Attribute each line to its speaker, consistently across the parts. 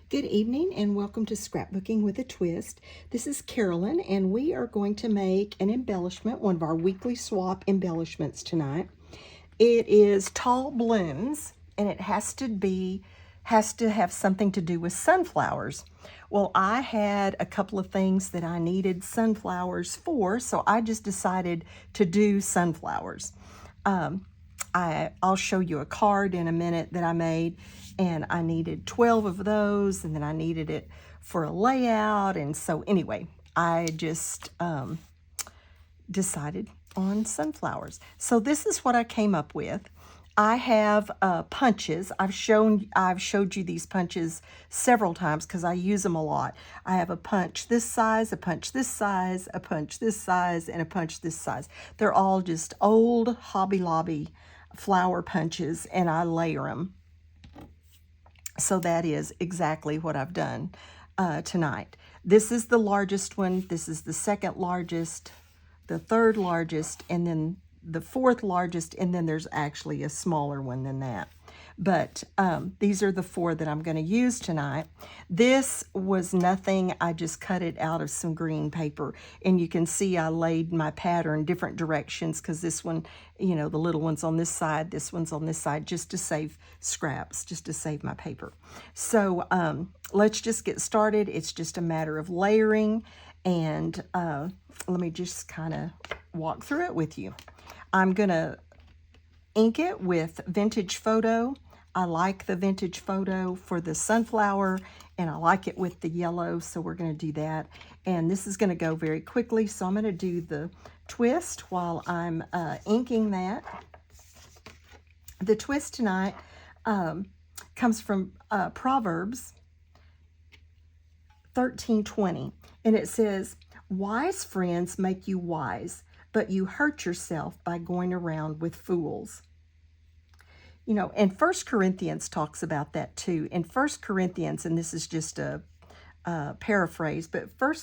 Speaker 1: Good evening and welcome to Scrapbooking with a Twist. This is Carolyn and we are going to make an embellishment, one of our weekly swap embellishments tonight. It is tall blooms and it has to have something to do with sunflowers. Well, I had a couple of things that I needed sunflowers for, so I just decided to do sunflowers. I'll show you a card in a minute that I made, and I needed 12 of those, and then I needed it for a layout. And so anyway, I just decided on sunflowers. So this is what I came up with. I have punches. I've showed you these punches several times because I use them a lot. I have a punch this size, a punch this size, a punch this size, and a punch this size. They're all just old Hobby Lobby flower punches, and I layer them. So that is exactly what I've done tonight. This is the largest one. This is the second largest, the third largest, and then the fourth largest, and then there's actually a smaller one than that. But these are the four that I'm going to use tonight. This was nothing. I just cut it out of some green paper. And you can see I laid my pattern different directions because this one, you know, the little one's on this side, this one's on this side, just to save scraps, just to save my paper. So let's just get started. It's just a matter of layering. And let me just kind of walk through it with you. I'm going to ink it with Vintage Photo. I like the Vintage Photo for the sunflower, and I like it with the yellow, so we're going to do that. And this is going to go very quickly, so I'm going to do the twist while I'm inking that. The twist tonight comes from Proverbs 13:20, and it says, "Wise friends make you wise, but you hurt yourself by going around with fools." You know, and 1 Corinthians talks about that too. In 1 Corinthians, and this is just a paraphrase, but 1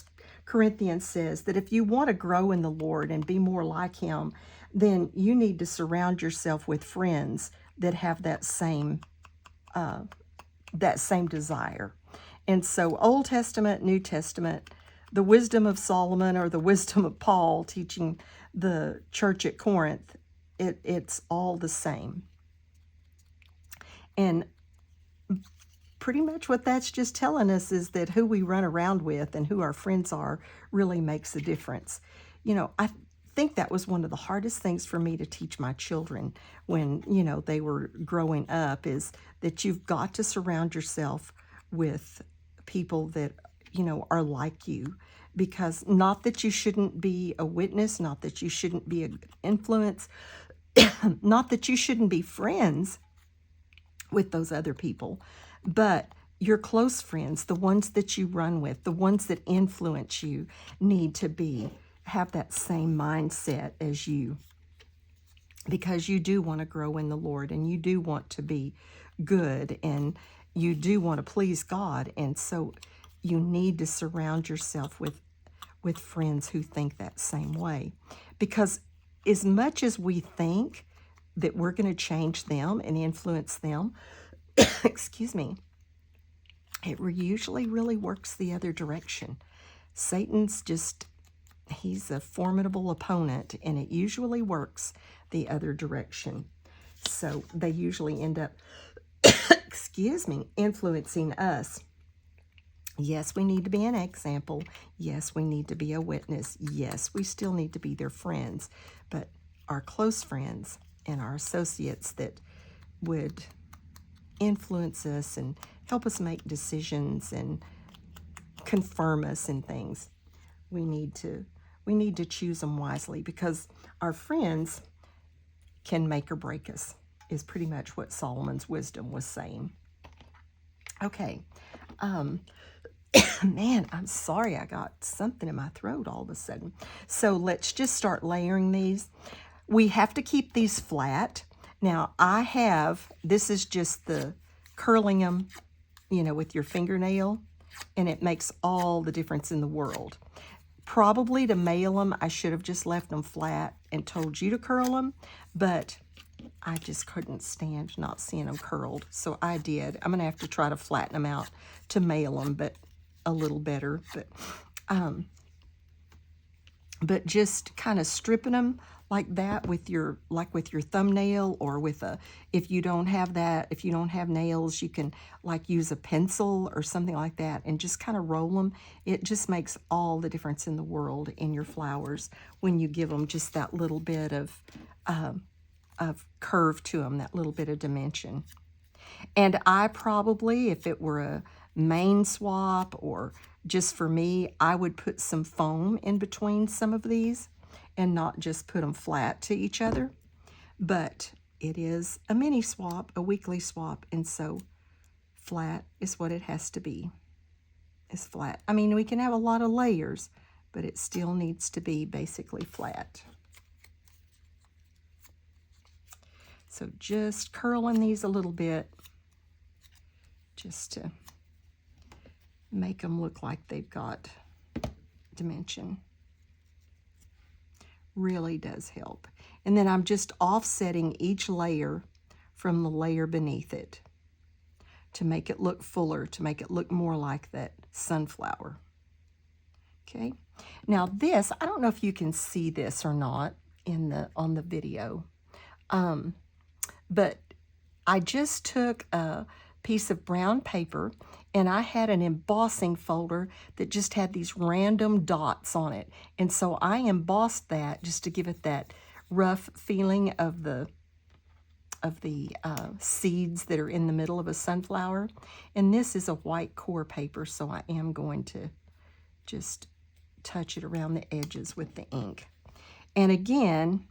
Speaker 1: Corinthians says that if you want to grow in the Lord and be more like Him, then you need to surround yourself with friends that have that same desire. And so Old Testament, New Testament, the wisdom of Solomon or the wisdom of Paul teaching the church at Corinth, it's all the same. And pretty much what that's just telling us is that who we run around with and who our friends are really makes a difference. You know, I think that was one of the hardest things for me to teach my children when, you know, they were growing up, is that you've got to surround yourself with people that, you know, are like you. Because not that you shouldn't be a witness, not that you shouldn't be an influence, not that you shouldn't be friends with those other people, but your close friends, the ones that you run with, the ones that influence you, need to have that same mindset as you, because you do want to grow in the Lord, and you do want to be good, and you do want to please God. And so you need to surround yourself with friends who think that same way, because as much as we think that we're going to change them and influence them, excuse me, it usually really works the other direction. Satan's he's a formidable opponent, and it usually works the other direction. So they usually end up, excuse me, influencing us. Yes, we need to be an example. Yes, we need to be a witness. Yes, we still need to be their friends. But our close friends and our associates that would influence us and help us make decisions and confirm us in things, we need to choose them wisely, because our friends can make or break us, is pretty much what Solomon's wisdom was saying. Okay. Man, I'm sorry, I got something in my throat all of a sudden. So let's just start layering these. We have to keep these flat. Now, this is just the curling them, you know, with your fingernail, and it makes all the difference in the world. Probably to mail them, I should have just left them flat and told you to curl them, but I just couldn't stand not seeing them curled, so I did. I'm going to have to try to flatten them out to mail them, but a little better. But just kind of stripping them like that with your thumbnail, or with a, if you don't have that, if you don't have nails, you can like use a pencil or something like that and just kind of roll them. It just makes all the difference in the world in your flowers when you give them just that little bit of curve to them, that little bit of dimension. And I probably, if it were a main swap or just for me, I would put some foam in between some of these and not just put them flat to each other. But it is a mini swap, a weekly swap, and so flat is what it has to be. It's flat. I mean, we can have a lot of layers, but it still needs to be basically flat. So just curling these a little bit just to make them look like they've got dimension. Really does help. And then I'm just offsetting each layer from the layer beneath it to make it look fuller, to make it look more like that sunflower. Okay. Now this, I don't know if you can see this or not on the video, but I just took a piece of brown paper and I had an embossing folder that just had these random dots on it. And so I embossed that just to give it that rough feeling of the seeds that are in the middle of a sunflower. And this is a white core paper, so I am going to just touch it around the edges with the ink. And again,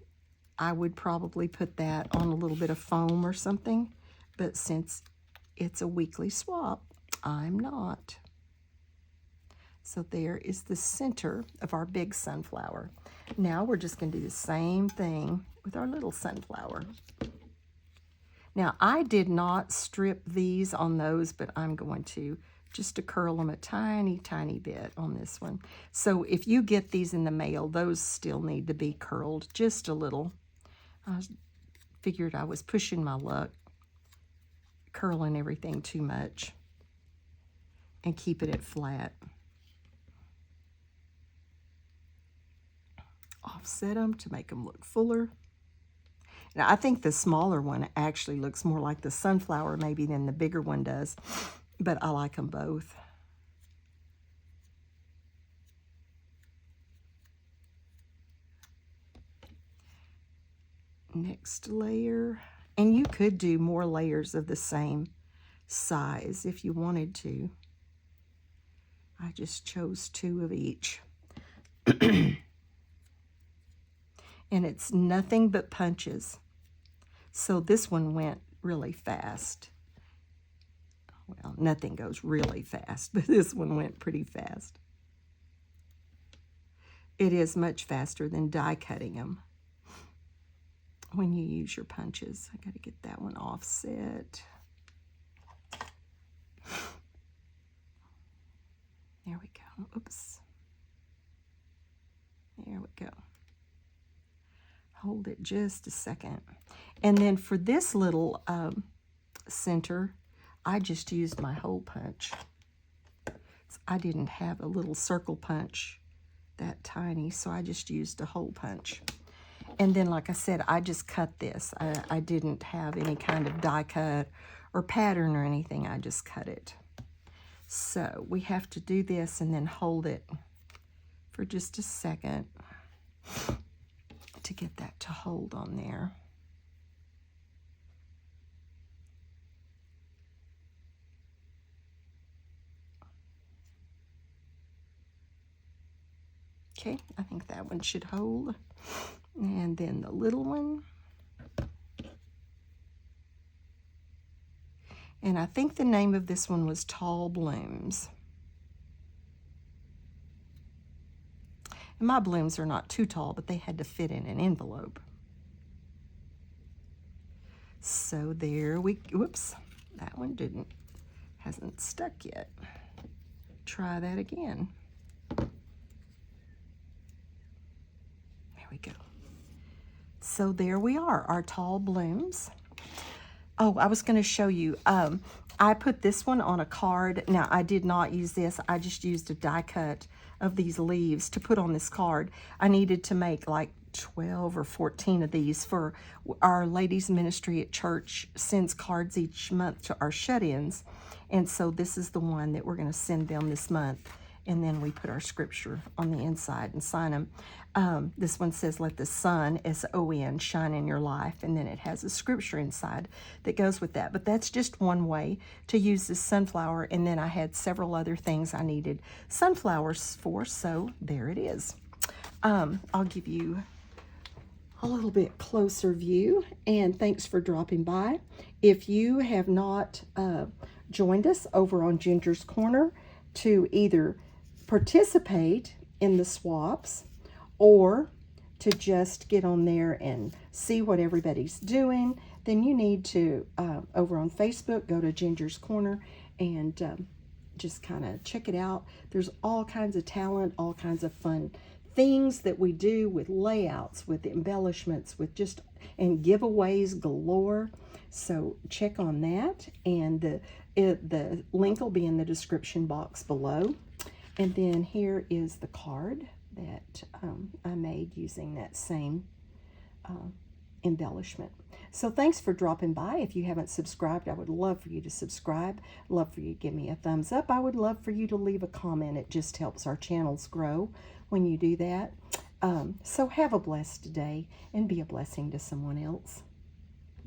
Speaker 1: I would probably put that on a little bit of foam or something, but since it's a weekly swap, I'm not. So there is the center of our big sunflower. Now we're just going to do the same thing with our little sunflower. Now I did not strip these on those, but I'm going to just to curl them a tiny, tiny bit on this one. So if you get these in the mail, those still need to be curled just a little. I figured I was pushing my luck, curling everything too much and keeping it flat. Offset them to make them look fuller. Now I think the smaller one actually looks more like the sunflower maybe than the bigger one does, but I like them both. Next layer, and you could do more layers of the same size if you wanted to. I just chose 2 of each. And it's nothing but punches. So this one went really fast. Well, nothing goes really fast, but this one went pretty fast. It is much faster than die cutting them when you use your punches. I got to get that one offset. There we go. Oops. There we go. Hold it just a second. And then for this little center, I just used my hole punch. I didn't have a little circle punch that tiny, so I just used a hole punch. And then, like I said, I just cut this. I didn't have any kind of die cut or pattern or anything. I just cut it. So we have to do this and then hold it for just a second to get that to hold on there. Okay, I think that one should hold. And then the little one. And I think the name of this one was Tall Blooms. And my blooms are not too tall, but they had to fit in an envelope. So there we, whoops, that one hasn't stuck yet. Try that again. There we go. So there we are, our tall blooms. Oh, I was going to show you. I put this one on a card. Now, I did not use this. I just used a die cut of these leaves to put on this card. I needed to make like 12 or 14 of these for our ladies ministry at church sends cards each month to our shut-ins. And so this is the one that we're going to send them this month. And then we put our scripture on the inside and sign them. This one says, let the sun, S-O-N, shine in your life. And then it has a scripture inside that goes with that. But that's just one way to use this sunflower. And then I had several other things I needed sunflowers for. So there it is. I'll give you a little bit closer view. And thanks for dropping by. If you have not joined us over on Ginger's Corner to either participate in the swaps or to just get on there and see what everybody's doing, then you need to, over on Facebook, go to Ginger's Corner and just kind of check it out. There's all kinds of talent, all kinds of fun things that we do with layouts, with embellishments, with just, and giveaways galore. So check on that, and the link will be in the description box below. And then here is the card that I made using that same embellishment. So thanks for dropping by. If you haven't subscribed, I would love for you to subscribe. Love for you to give me a thumbs up. I would love for you to leave a comment. It just helps our channels grow when you do that. So have a blessed day and be a blessing to someone else.